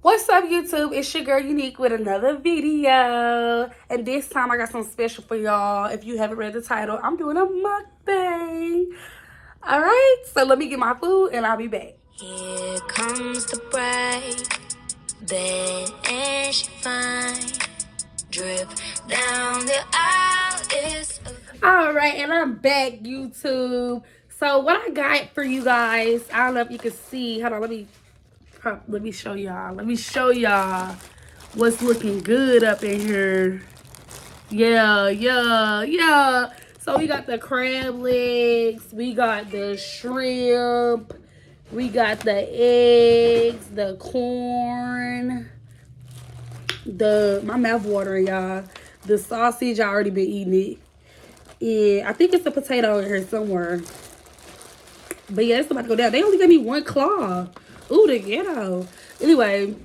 What's up, YouTube? It's your girl Unique with another video. And this time I got something special for y'all. If you haven't read the title, I'm doing a mukbang. Alright, so let me get my food and I'll be back. Here comes the bride, bad and she fine, drip down the aisle is Alright, and I'm back, YouTube. So what I got for you guys, I don't know if you can see. Hold on, let me show y'all. Let me show y'all what's looking good up in here. Yeah. So we got the crab legs, we got the shrimp, we got the eggs, the corn, my mouth watering, y'all. The sausage, I already been eating it. Yeah, I think it's a potato in here somewhere. But yeah, it's about to go down. They only gave me one claw. Ooh, the ghetto. Anyway,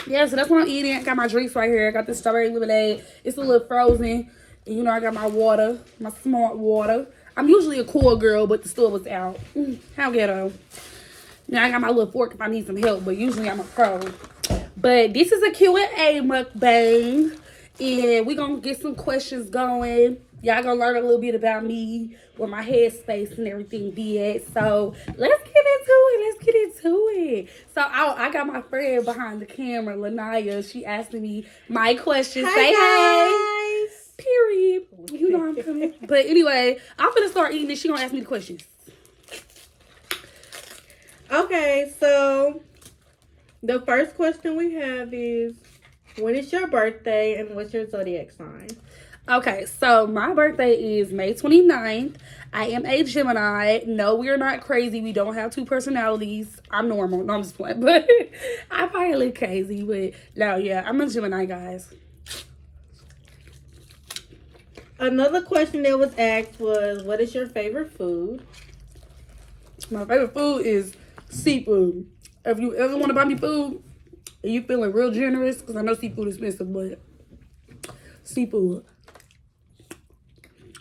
yeah, so that's what I'm eating. I got my drinks right here. I got the strawberry lemonade. It's a little frozen. And you know, I got my water, my smart water. I'm usually a cool girl, but the store was out. How ghetto. Now I got my little fork if I need some help, but usually I'm a pro. But this is a Q&A mukbang. And we're going to get some questions going. Y'all gonna learn a little bit about me, where my headspace and everything be at. So let's get into it. So I got my friend behind the camera, Lanaya. She asking me my questions. Hi, Say guys. hey. Period. You know I'm coming. But anyway, I'm gonna start eating and she gonna ask me the questions. Okay, so the first question we have is, when is your birthday and what's your zodiac sign? Okay, so my birthday is May 29th. I am a Gemini. No, we're not crazy. We don't have two personalities. I'm normal. No, I'm just playing. But I probably look crazy. But no, yeah, I'm a Gemini, guys. Another question that was asked was, what is your favorite food? My favorite food is seafood. If you ever want to buy me food and you feeling real generous, because I know seafood is expensive, but seafood.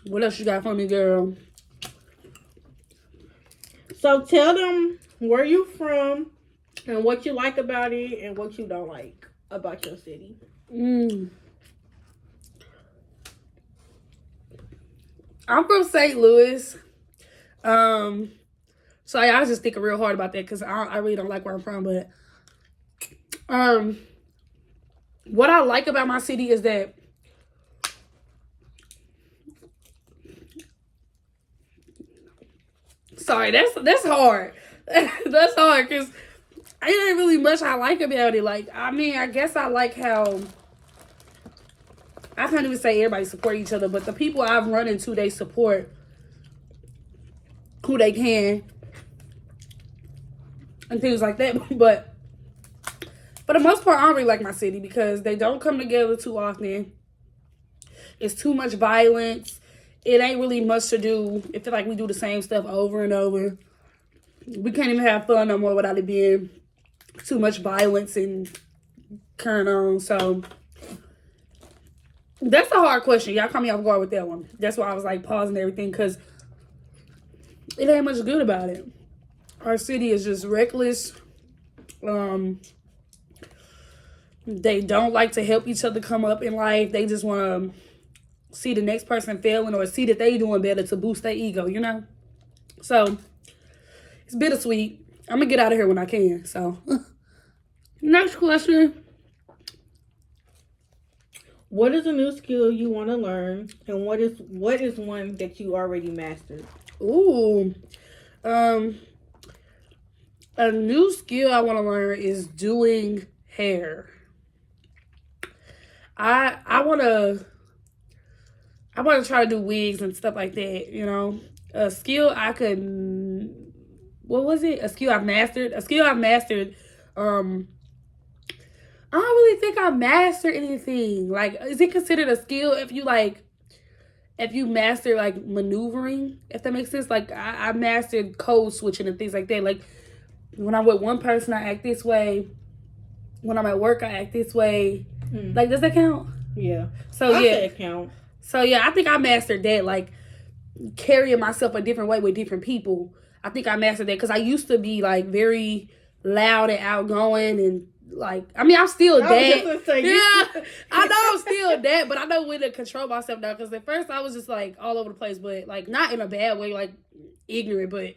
What else you got for me, girl? So tell them where you from and what you like about it and what you don't like about your city. I'm from St. Louis. So I was just thinking real hard about that because I really don't like where I'm from. But what I like about my city is that sorry, that's hard. That's hard because ain't really much I like about it. Like, I mean, I guess I like how I can't even say everybody support each other, but the people I've run into, they support who they can and things like that. But for the most part, I don't really like my city because they don't come together too often. It's too much violence. It ain't really much to do. It feel like we do the same stuff over and over. We can't even have fun no more without it being too much violence and carrying on. So that's a hard question. Y'all caught me off guard with that one. That's why I was like pausing everything because it ain't much good about it. Our city is just reckless. They don't like to help each other come up in life. They just want to see the next person failing or see that they doing better to boost their ego, you know? So it's bittersweet. I'm gonna get out of here when I can. So next question. What is a new skill you want to learn and what is one that you already mastered? Ooh. A new skill I want to learn is doing hair. I want to try to do wigs and stuff like that, you know. A skill I could, what was it? A skill I've mastered. I don't really think I mastered anything. Like, is it considered a skill if you master like maneuvering, if that makes sense? Like I mastered code switching and things like that. Like when I'm with one person, I act this way. When I'm at work, I act this way. Like, does that count? Yeah. So I'll yeah, say it count. So yeah, I think I mastered that. Like carrying myself a different way with different people. I think I mastered that because I used to be like very loud and outgoing and like, I mean, I'm still I was that. just gonna say, Yeah, I know I'm still that, but I know when to control myself now. Because at first I was just like all over the place, but like not in a bad way, like ignorant, but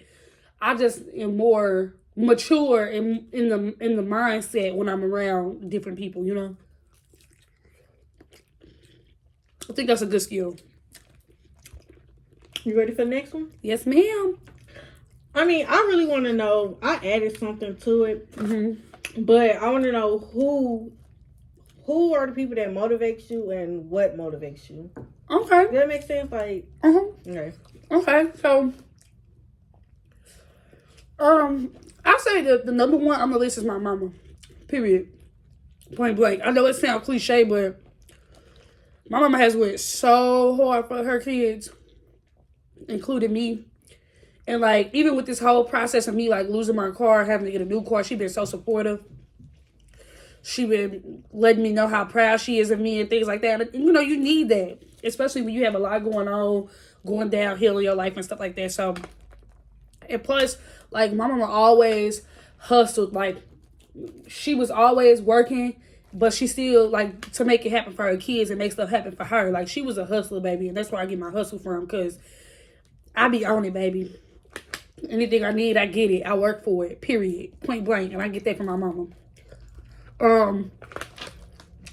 I just am more mature in the mindset when I'm around different people. You know, I think that's a good skill. You ready for the next one? Yes, ma'am. I mean, I really want to know. I added something to it, but I want to know who are the people that motivate you and what motivates you. Okay. Does that make sense? Like, Okay. Okay. So, I say the number one on the list is my mama. Period. Point blank. I know it sounds cliche, but my mama has went so hard for her kids, including me. And like, even with this whole process of me like losing my car, having to get a new car, she been so supportive. She been letting me know how proud she is of me and things like that. And, you know, you need that, especially when you have a lot going on, going downhill in your life and stuff like that. So, and plus, like, my mama always hustled. Like, she was always working, but she still, like, to make it happen for her kids and make stuff happen for her. Like, she was a hustler, baby. And that's where I get my hustle from, because I be on it, baby. Anything I need, I get it. I work for it, period. Point blank. And I get that from my mama.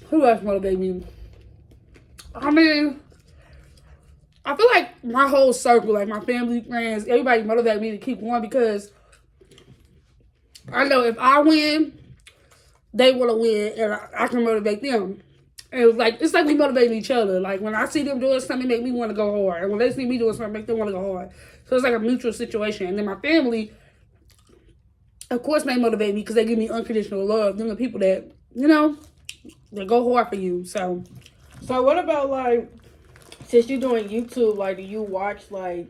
Who else motivated me? I mean, I feel like my whole circle, like my family, friends, everybody motivated me to keep going, because I know if I win, they want to win, and I can motivate them. And it's like we motivate each other. Like, when I see them doing something, make me want to go hard. And when they see me doing something, make them want to go hard. So it's like a mutual situation. And then my family, of course, they motivate me because they give me unconditional love. Them the people that, you know, they go hard for you. So what about, like, since you're doing YouTube, like, do you watch, like,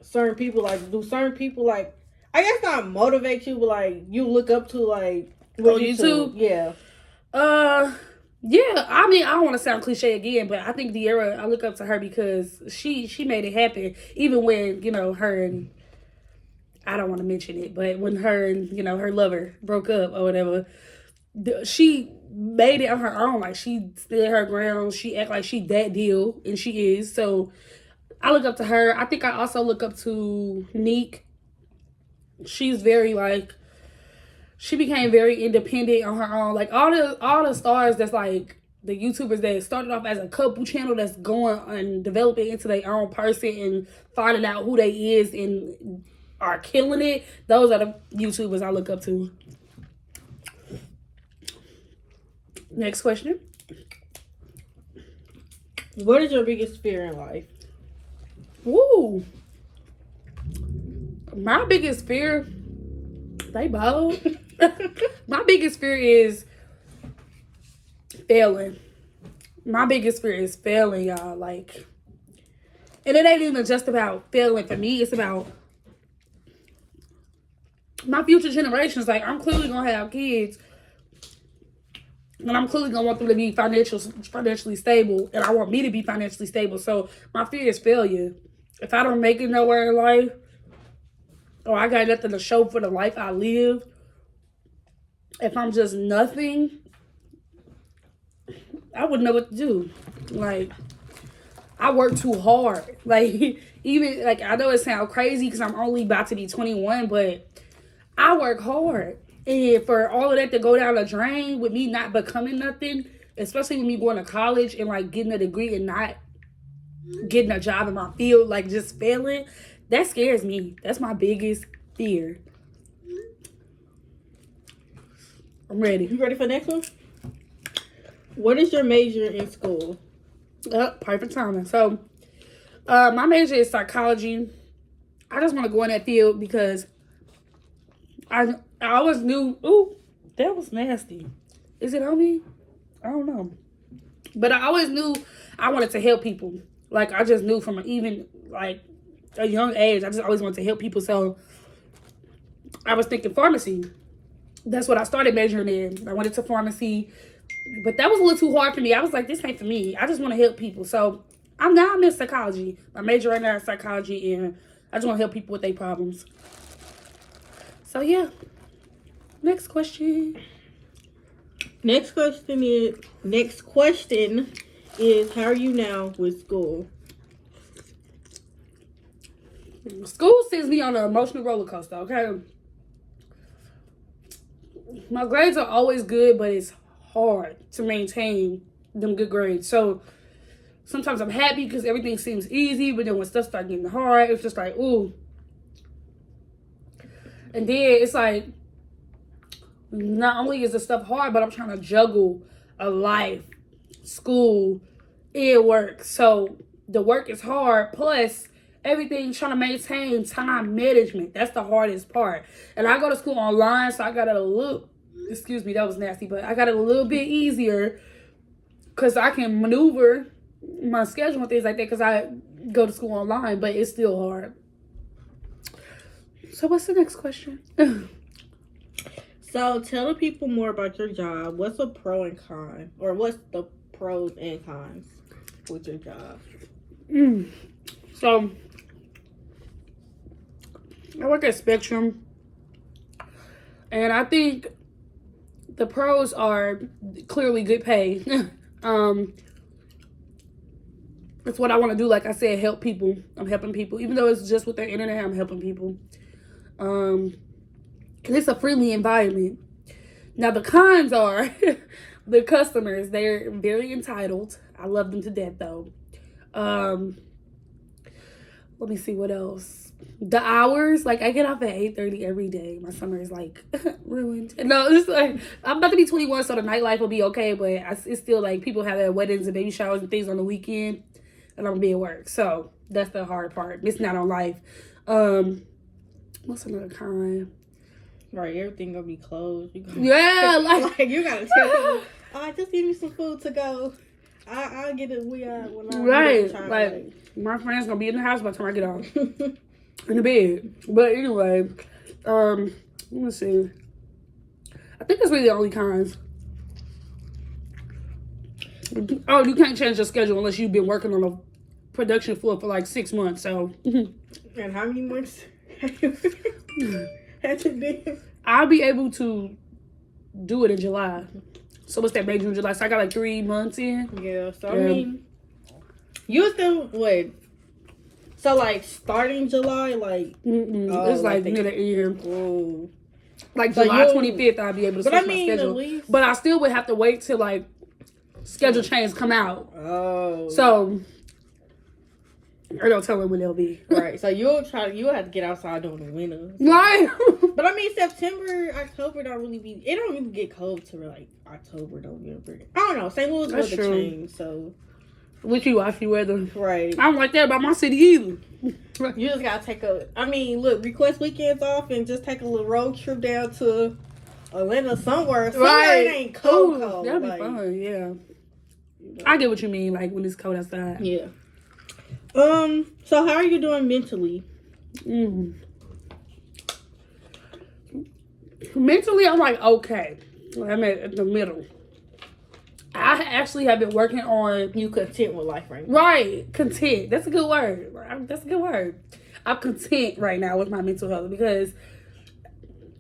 certain people, like, do certain people, like, I guess not motivate you, but, like, you look up to, like, on YouTube? Yeah. Yeah, I mean, I don't want to sound cliche again, but I think De'Ara, I look up to her because she made it happen. Even when, you know, her and, I don't want to mention it, but when her and, you know, her lover broke up or whatever, she made it on her own. Like, she stood her ground. She act like she that deal, and she is. So I look up to her. I think I also look up to Neek. She's very, like, she became very independent on her own. Like, all the stars that's like the YouTubers that started off as a couple channel that's going and developing into their own person and finding out who they is and are killing it. Those are the YouTubers I look up to. Next question. What is your biggest fear in life? Woo. My biggest fear, they both. My biggest fear is failing. My biggest fear is failing, y'all. Like, and it ain't even just about failing for me. It's about my future generations. Like, I'm clearly gonna have kids, and I'm clearly gonna want them to be financially stable, and I want me to be financially stable. So my fear is failure. If I don't make it nowhere in life, or I got nothing to show for the life I live, if I'm just nothing, I wouldn't know what to do. Like, I work too hard. Like, even, like, I know it sounds crazy because I'm only about to be 21, but I work hard. And for all of that to go down the drain with me not becoming nothing, especially with me going to college and, like, getting a degree and not getting a job in my field, like, just failing, that scares me. That's my biggest fear. I'm ready. You ready for the next one? What is your major in school? Perfect timing. So, my major is psychology. I just want to go in that field because I always knew. Ooh, that was nasty. Is it on me? I don't know. But I always knew I wanted to help people. Like, I just knew from even, like, a young age, I just always wanted to help people. So, I was thinking pharmacy. That's what I started majoring in. I went into pharmacy. But that was a little too hard for me. I was like, this ain't for me. I just want to help people. So, I'm in psychology. My major right now is psychology, and I just want to help people with their problems. So, yeah. Next question. Next question is how are you now with school? School sends me on an emotional roller coaster, okay? My grades are always good, but it's hard to maintain them good grades. So sometimes I'm happy because everything seems easy, but then when stuff starts getting hard, it's just like, ooh. And then it's like, not only is the stuff hard, but I'm trying to juggle a life, school, and work. So the work is hard, plus everything trying to maintain time management. That's the hardest part. And I go to school online, so I got it a little, excuse me, that was nasty, but I got it a little bit easier because I can maneuver my schedule and things like that because I go to school online, but it's still hard. So what's the next question? So tell the people more about your job. What's a pro and con? Or what's the pros and cons with your job? So I work at Spectrum, and I think the pros are clearly good pay. That's what I want to do. Like I said, help people. I'm helping people. Even though it's just with the internet, I'm helping people. Because it's a friendly environment. Now, the cons are the customers. They're very entitled. I love them to death, though. Let me see what else. The hours, like I get off at 8:30 every day. My summer is like ruined. No, it's like I'm about to be 21, so the nightlife will be okay. But it's still like people have their weddings and baby showers and things on the weekend, and I'm gonna be at work. So that's the hard part. Missing out on life. What's another con? Right, everything gonna be closed. Yeah, like you gotta tell people, just give me some food to go. I'll get it when I right. Like my friends gonna be in the house by the time I get off in the bed. But anyway, let me see. I think that's really the only cons. Oh, you can't change your schedule unless you've been working on a production floor for like 6 months. So, and how many months has it been? I'll be able to do it in July. So what's that, May, June, July? So I got like 3 months in. Yeah. So I mean, you still wait. So like starting July, like it's like near the end. Whoa. Like so July 25th, I'll be able to switch my schedule. But I still would have to wait till like schedule changes come out. Oh. So I don't tell them when they'll be. Right. So you'll have to get outside during the winter. Right. But I mean September, October don't really be. It don't even get cold till like October, November. I don't know. St. Louis weather change, so. With you, watch the weather. Right. I don't like that about my city either. You just gotta take request weekends off and just take a little road trip down to Atlanta somewhere. Somewhere it ain't cold. That'd be fun, yeah. I get what you mean, like when it's cold outside. Yeah. So how are you doing mentally? Mentally, I'm like, okay. I'm at the middle. I actually have been working on... You content with life right now. Right. Content. That's a good word. That's a good word. I'm content right now with my mental health because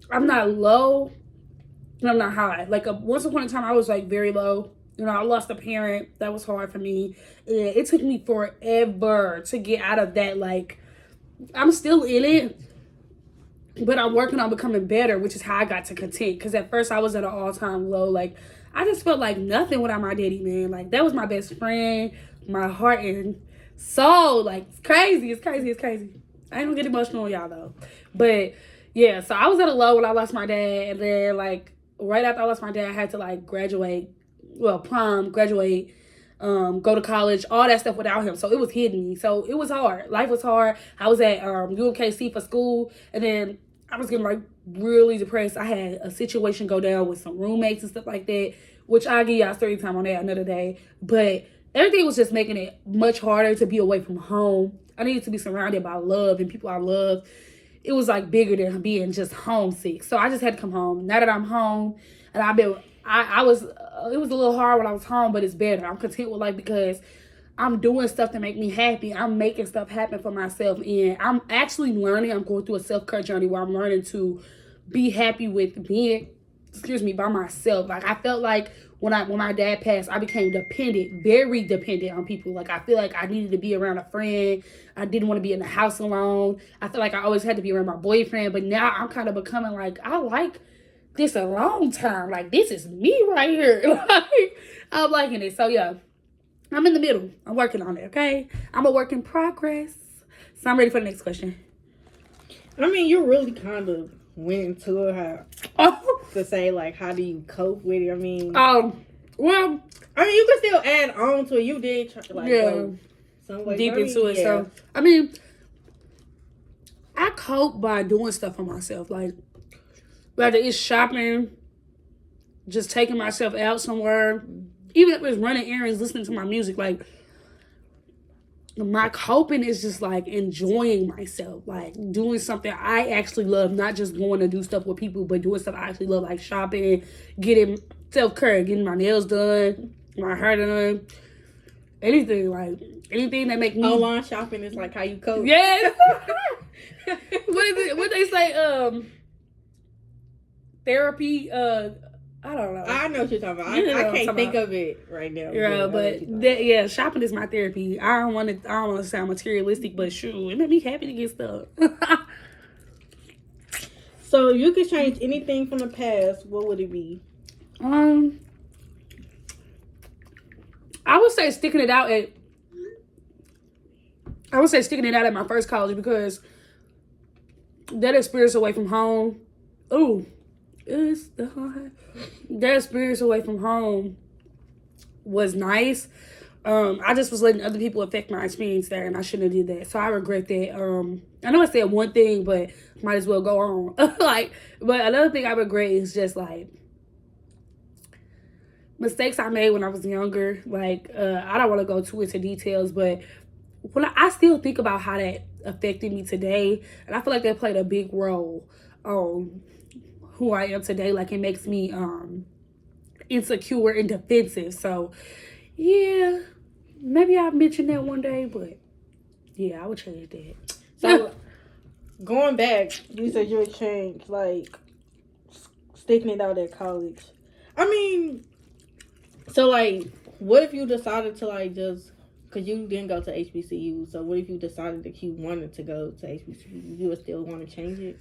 I'm not low and I'm not high. Like, once upon a time, I was, like, very low. You know, I lost a parent. That was hard for me. And it took me forever to get out of that. Like, I'm still in it, but I'm working on becoming better, which is how I got to content. Because at first, I was at an all-time low. Like, I just felt like nothing without my daddy, man. Like, that was my best friend, my heart and soul. Like, it's crazy. It's crazy. It's crazy. I ain't gonna get emotional on y'all, though. But, yeah, so I was at a low when I lost my dad. And then, like, right after I lost my dad, I had to, like, graduate. Well, prom, graduate, go to college, all that stuff without him. So it was hitting me. So it was hard. Life was hard. I was at UMKC for school. And then I was getting, like, really depressed. I had a situation go down with some roommates and stuff like that, which I'll give y'all story time on that another day. But everything was just making it much harder to be away from home. I needed to be surrounded by love and people I love. It was, like, bigger than being just homesick. So I just had to come home. Now that I'm home, and it was a little hard when I was home, but it's better. I'm content with life because I'm doing stuff to make me happy. I'm making stuff happen for myself. And I'm actually learning. I'm going through a self-care journey where I'm learning to be happy with being by myself. Like, I felt like when my dad passed, I became dependent, very dependent on people. Like, I feel like I needed to be around a friend. I didn't want to be in the house alone. I feel like I always had to be around my boyfriend. But now I'm kind of becoming like, I like this alone time. Like, this is me right here. Like, I'm liking it. So, yeah, I'm in the middle. I'm working on it, okay? I'm a work in progress. So, I'm ready for the next question. I mean, you really kind of went into it to say, like, how do you cope with it? I mean, well, I mean, you can still add on to it. You did try to, like, go some way. Deep into it. So, I mean, I cope by doing stuff for myself. Like, whether it's shopping, just taking myself out somewhere, even if it's running errands, listening to my music, like, my coping is just like enjoying myself, like doing something I actually love, not just going to do stuff with people, but doing stuff I actually love, like shopping, getting self-care, getting my nails done, my hair done, anything that make me. Online shopping is like how you cope. Yes. What is it? What they say? Therapy. I don't know. I know what you're talking about. I can't think of it right now. Yeah, but shopping is my therapy. I don't want to sound materialistic, but shoot, it made me happy to get stuff. So if you could change anything from the past, what would it be? I would say sticking it out at my first college, because that experience away from home. Ooh. That experience away from home was nice. I just was letting other people affect my experience there, and I shouldn't have did that. So I regret that. I know I said one thing, but might as well go on. But another thing I regret is just like mistakes I made when I was younger. Like, I don't want to go too into details, but when I still think about how that affected me today, and I feel like that played a big role on who I am today. Like, it makes me insecure and defensive. So yeah, maybe I'll mention that one day, but yeah, I would change that. So going back, you said you would change, like, sticking it out at college. I mean, so like, what if you decided to, like, just, because you didn't go to HBCU, so what if you decided that you wanted to go to HBCU? You would still want to change it?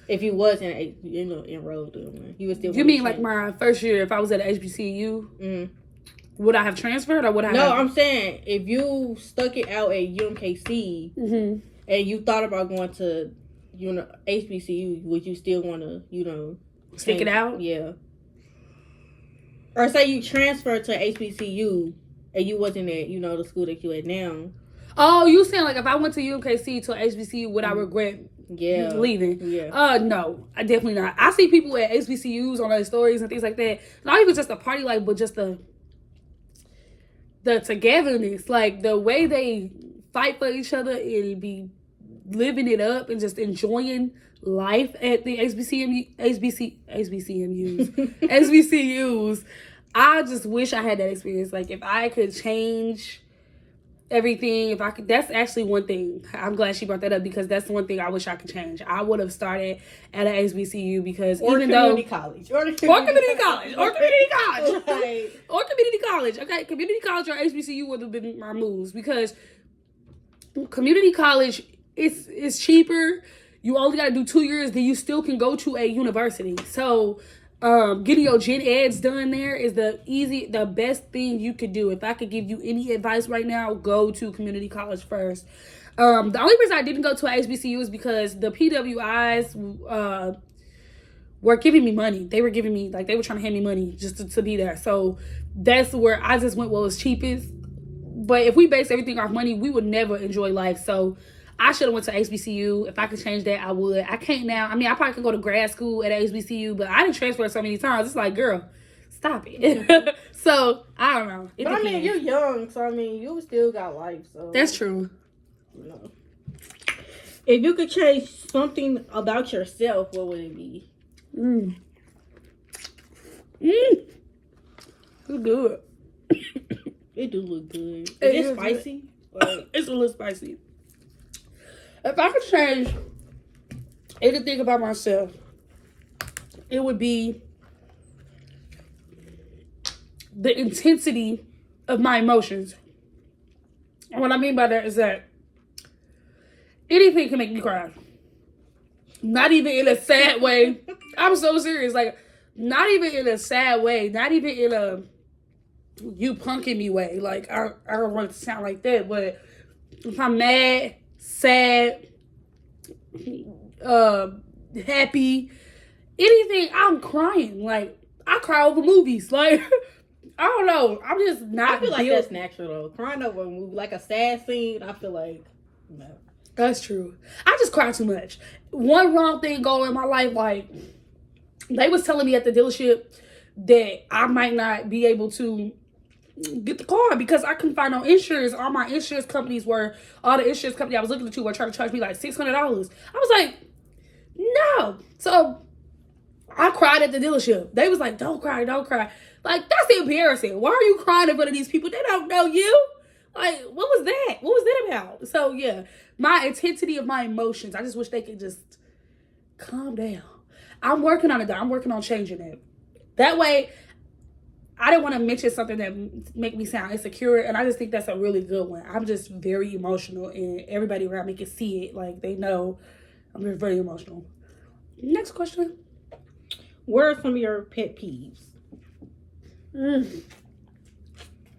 If you wasn't, enrolled in one, you would still. You mean like my first year? If I was at HBCU, would I have transferred, or would I? No, I'm saying if you stuck it out at UMKC and you thought about going to, HBCU, would you still want to, stick it out? Yeah. Or say you transferred to HBCU and you wasn't at, the school that you at now. Oh, you saying like if I went to UMKC to HBCU, would I regret? Yeah, leaving. Yeah. No, I definitely not. I see people at HBCUs on their stories and things like that. Not even just a party life, but just the togetherness, like the way they fight for each other and be living it up and just enjoying life at the HBCUs. I just wish I had that experience. Like, if I could change everything, that's actually one thing. I'm glad she brought that up, because that's one thing I wish I could change. I would have started at an HBCU, because or community college. Okay, community college or HBCU would have been my moves, because community college is cheaper. You only got to do 2 years, then you still can go to a university. So getting your gen eds done there is the best thing you could do. If I could give you any advice right now, go to community college first. The only reason I didn't go to a HBCU is because the PWIs were giving me money. They were giving me, like, they were trying to hand me money just to be there. So that's where I just went what was cheapest. But if we base everything off money, we would never enjoy life. So I should have went to HBCU. If I could change that, I would. I can't now. I mean, I probably could go to grad school at HBCU, but I didn't transfer so many times. It's like, girl, stop it. So, I don't know. But I mean, you're young, so I mean, you still got life. So that's true. If you could change something about yourself, what would it be? You do it. It do look good. Is it spicy? Like, it's a little spicy. If I could change anything about myself, it would be the intensity of my emotions. And what I mean by that is that anything can make me cry. Not even in a sad way. I'm so serious. Like, not even in a sad way. Not even in a you punking me way. Like, I don't want it to sound like that. But if I'm mad, sad, happy, anything, I'm crying. Like, I cry over movies. Like, I don't know. I'm just not. I feel like that's natural though. Crying over a movie, like a sad scene, I feel like no. That's true. I just cry too much. One wrong thing going in my life, like they was telling me at the dealership that I might not be able to get the car because I couldn't find no insurance. All my insurance companies were, all the insurance company I was looking to were trying to charge me like $600. I was like, no. So I cried at the dealership. They was like, don't cry, don't cry. Like, that's embarrassing. Why are you crying in front of these people? They don't know you. Like, what was that? What was that about? So, yeah, my intensity of my emotions, I just wish they could just calm down. I'm working on it, though. I'm working on changing it. That way, I didn't want to mention something that make me sound insecure, and I just think that's a really good one. I'm just very emotional, and everybody around me can see it. Like, they know I'm very emotional. Next question. What are some of your pet peeves? I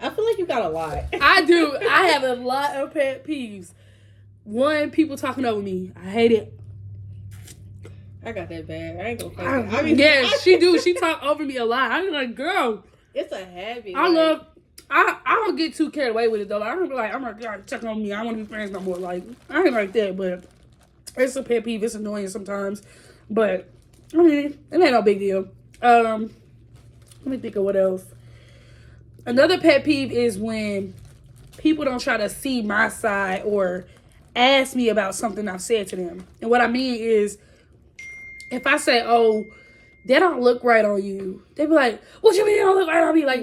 feel like you got a lot. I do. I have a lot of pet peeves. One, people talking over me. I hate it. I got that bad. I ain't gonna fake it. Yeah, she do. She talk over me a lot. I'm like, girl. It's a habit. I don't get too carried away with it though. I don't be like, I'm like, check on me. I don't want to be friends no more. Like, I ain't like that, but it's a pet peeve. It's annoying sometimes. But, I mean, it ain't no big deal. Let me think of what else. Another pet peeve is when people don't try to see my side or ask me about something I've said to them. And what I mean is, if I say, oh, they don't look right on you, they be like, what you mean they don't look right on me? Like,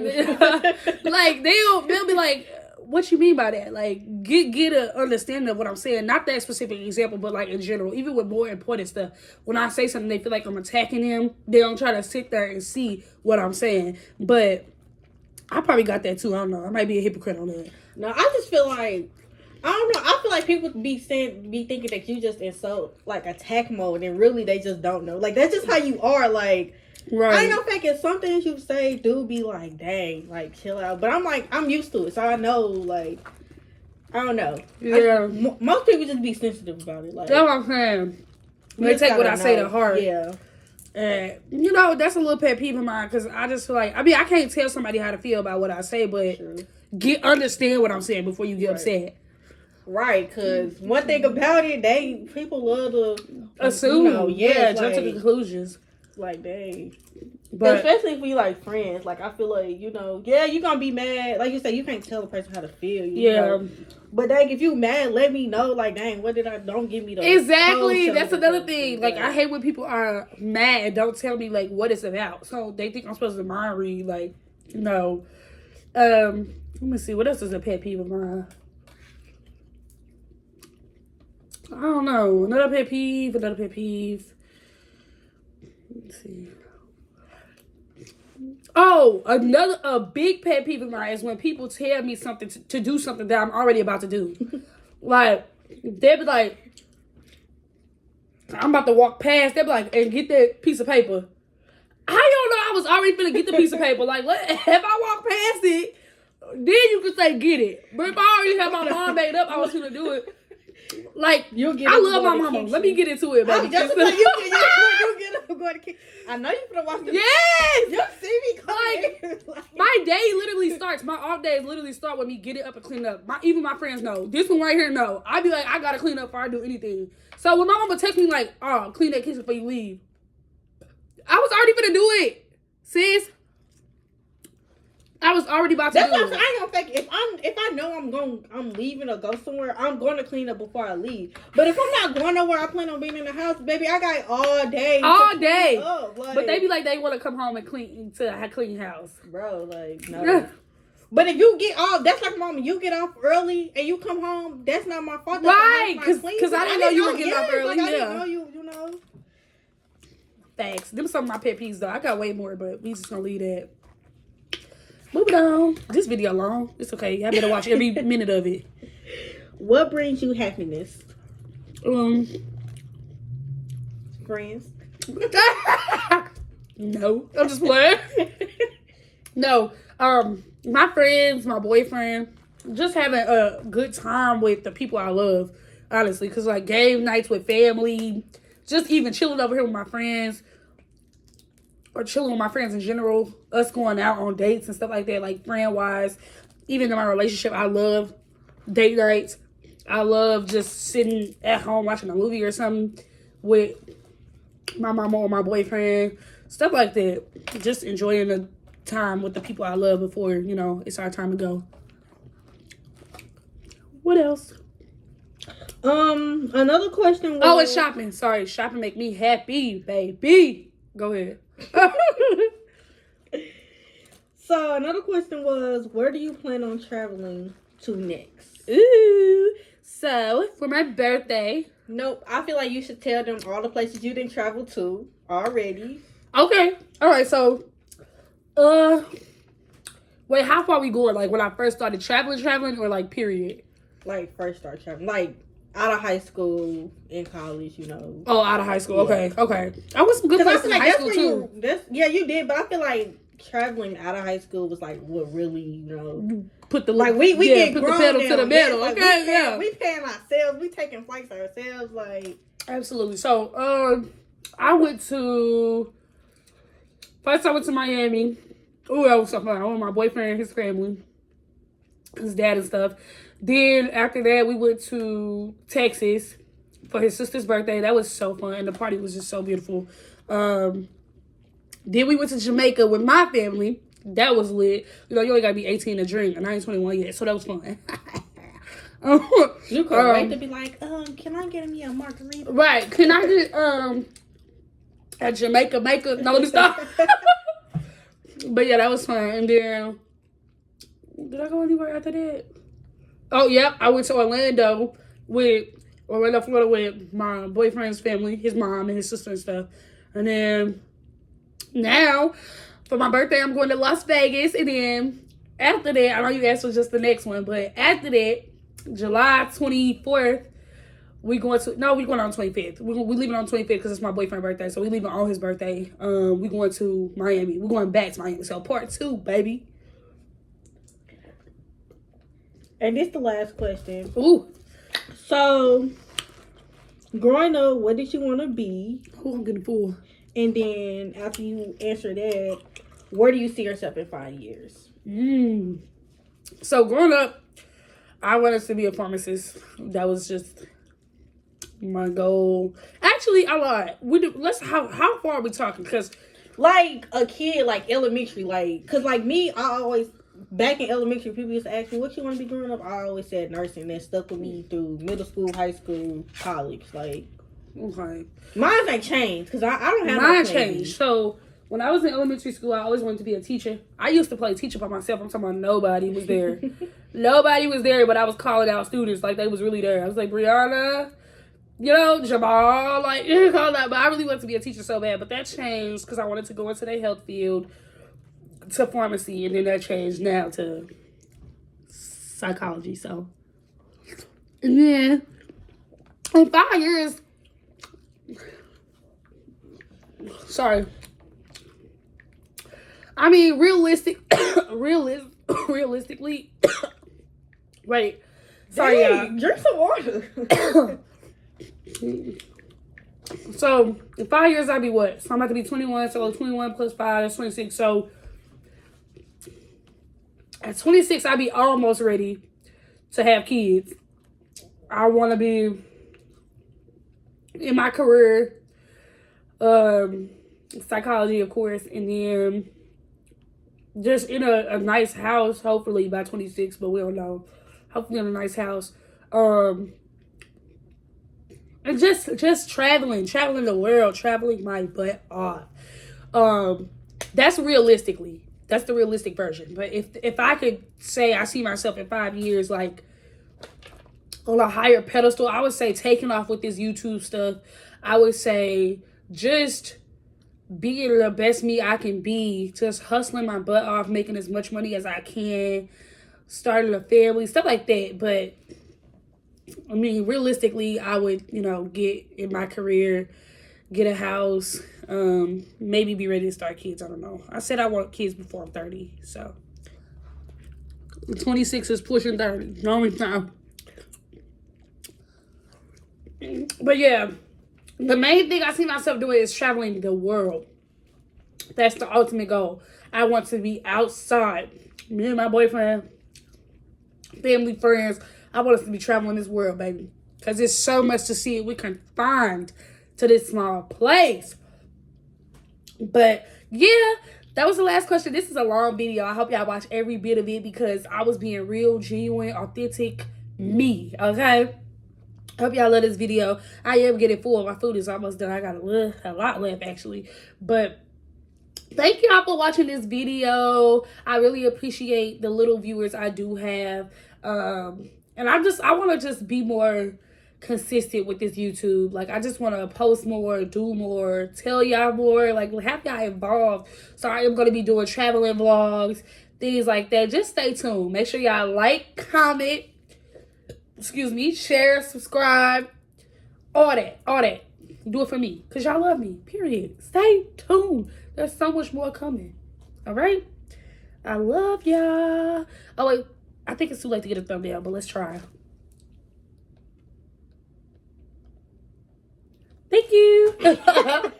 like they'll be like, what you mean by that? Like, get an understanding of what I'm saying. Not that specific example, but like in general. Even with more important stuff, when I say something, they feel like I'm attacking them. They don't try to sit there and see what I'm saying. But I probably got that too. I don't know. I might be a hypocrite on that. No, I just feel like, I don't know. I feel like people be thinking that you just in so like attack mode, and really they just don't know. Like, that's just how you are. Like, right. I ain't no faking some things you say do be like, dang, like chill out. But I'm like, I'm used to it, so I know. Like, I don't know. Yeah. Most people just be sensitive about it. Like, that's what I'm saying. They take what I say to heart. Yeah. And, you know, that's a little pet peeve of mine because I just feel like, I mean, I can't tell somebody how to feel about what I say, but understand what I'm saying before you get upset. Right, because one thing about it, people love to assume. You know, jump to conclusions. Like, but especially if we like friends, like I feel like, you know, you're gonna be mad. Like you said, you can't tell a person how to feel. You know? But dang, if you mad, let me know. Like, dang, what did I? Don't give me the exactly. That's another thing. Like, I hate when people are mad and don't tell me like what it's about. So they think I'm supposed to mind read. Like, you know. Let me see. What else is a pet peeve of mine? I don't know. Another pet peeve. Let's see. Oh, a big pet peeve of mine is when people tell me something to do something that I'm already about to do. Like, they'll be like, I'm about to walk past. They'll be like, and get that piece of paper. I don't know. I was already finna get the piece of paper. Like, if I walk past it, then you could say get it. But if I already have my mind made up, I was gonna do it. Like, I love my mama. Let me get into it, baby. I know you finna watch the yes! You see me coming. Like, my day literally starts. My off days literally start with me getting up and cleaning up. Even my friends know. This one right here know. I be like, I gotta clean up before I do anything. So when my mama text me like, oh, clean that kitchen before you leave, I was already finna do it, sis. I was already about to do it. That's why I ain't gonna fake it. If I know I'm leaving or go somewhere, I'm going to clean up before I leave. But if I'm not going nowhere, I plan on being in the house, baby. I got all day. All day. Like, but they be like, they want to come home and clean house, bro. Like, no. But if you get off, that's like, mama, you get off early and you come home. That's not my fault. Right? Because I didn't know you were getting off early. Like, I didn't know you. You know. Thanks. Them some of my pet peeves though. I got way more, but we just gonna leave that. Moving This video long. It's okay. I better watch every minute of it. What brings you happiness? Friends. No, I'm just playing. No, my friends, my boyfriend, just having a good time with the people I love, honestly. Because, like, game nights with family, just even chilling over here with my friends, or chilling with my friends in general, us going out on dates and stuff like that, like, friend-wise. Even in my relationship, I love date nights. I love just sitting at home watching a movie or something with my mama or my boyfriend, stuff like that. Just enjoying the time with the people I love before, you know, it's our time to go. What else? Another question was... Oh, it's shopping. Sorry, shopping make me happy, baby. Go ahead. So, another question was, where do you plan on traveling to next? Ooh. So, for my birthday... Nope, I feel like you should tell them all the places you didn't travel to already. Okay. All right, so... Wait, how far we going? Like, when I first started traveling, or, like, period? Like, first start traveling. Like, out of high school, in college, you know. Oh, out of high school. Yeah. Okay. I went some good places in high school, too. Yeah, you did, but I feel like traveling out of high school was, like, what really, you know... Put the we get put grown the pedal now. to the metal. Like, Okay, we paying ourselves. We taking flights ourselves. Like, absolutely. So, I went to Miami. Oh, that was so fun. I went with my boyfriend and his family, his dad and stuff. Then after that, we went to Texas for his sister's birthday. That was so fun, and the party was just so beautiful. Then we went to Jamaica with my family. That was lit. You know, you only gotta be 18 to drink, and I ain't 21 yet, so that was fun. You couldn't wait to be like, can I get me a margarita? Right. Can I get, at Jamaica, no, let me stop. But yeah, that was fun. And then, did I go anywhere after that? Oh, yeah, I went to Orlando, Florida with my boyfriend's family, his mom and his sister and stuff. And then, now... For my birthday, I'm going to Las Vegas. And then after that, I know you asked for just the next one. But after that, July 24th, we're going on the 25th. We're leaving on the 25th because it's my boyfriend's birthday. So we're leaving on his birthday. We're going to Miami. We're going back to Miami. So part 2, baby. And this the last question. Ooh. So, growing up, what did you want to be? Ooh, I'm getting full. And then after you answer that, where do you see yourself in 5 years? So growing up, I wanted to be a pharmacist. That was just my goal. Actually, I lied. How far are we talking? Because like a kid, like elementary, like, cause like me, I always back in elementary, people used to ask me, "What you want to be growing up?" I always said nursing. That stuck with me through middle school, high school, college, like. Okay. Mine ain't changed because I don't have mine changed. So when I was in elementary school, I always wanted to be a teacher. I used to play teacher by myself. I'm talking about nobody was there. Nobody was there, but I was calling out students like they was really there. I was like, Brianna, you know, Jamal, like, call that. But I really wanted to be a teacher so bad. But that changed because I wanted to go into the health field, to pharmacy, and then that changed now to psychology. So, and then in 5 years, sorry. I mean, realistically, wait. Sorry, y'all. Drink some water. So, in 5 years, I'll be what? So, I'm about to be 21. So, 21 plus 5, that's 26. So, at 26, I'll be almost ready to have kids. I want to be in my career, psychology, of course, and then just in a nice house, hopefully by 26, but we don't know. Hopefully in a nice house. And just traveling the world, traveling my butt off. That's realistically. That's the realistic version. But if I could say I see myself in 5 years, like, on a higher pedestal, I would say taking off with this YouTube stuff. I would say just being the best me I can be, just hustling my butt off, making as much money as I can, starting a family, stuff like that. But I mean, realistically, I would, get in my career, get a house, maybe be ready to start kids. I don't know. I said I want kids before I'm 30, so 26 is pushing 30. No time. But yeah, the main thing I see myself doing is traveling the world. That's the ultimate goal. I want to be outside. Me and my boyfriend, family, friends. I want us to be traveling this world, baby. Because there's so much to see. We're confined to this small place. But yeah, that was the last question. This is a long video. I hope y'all watch every bit of it because I was being real, genuine, authentic me. Okay? Hope y'all love this video. I am getting full. My food is almost done. I got a lot left, actually. But thank y'all for watching this video. I really appreciate the little viewers I do have. And I want to just be more consistent with this YouTube. Like, I just want to post more, do more, tell y'all more, like, have y'all involved. So I am going to be doing traveling vlogs, things like that. Just stay tuned. Make sure y'all like, comment, share, subscribe, all that. Do it for me, because y'all love me, period. Stay tuned. There's so much more coming. All right? I love y'all. Oh, wait. I think it's too late to get a thumbnail, but let's try. Thank you.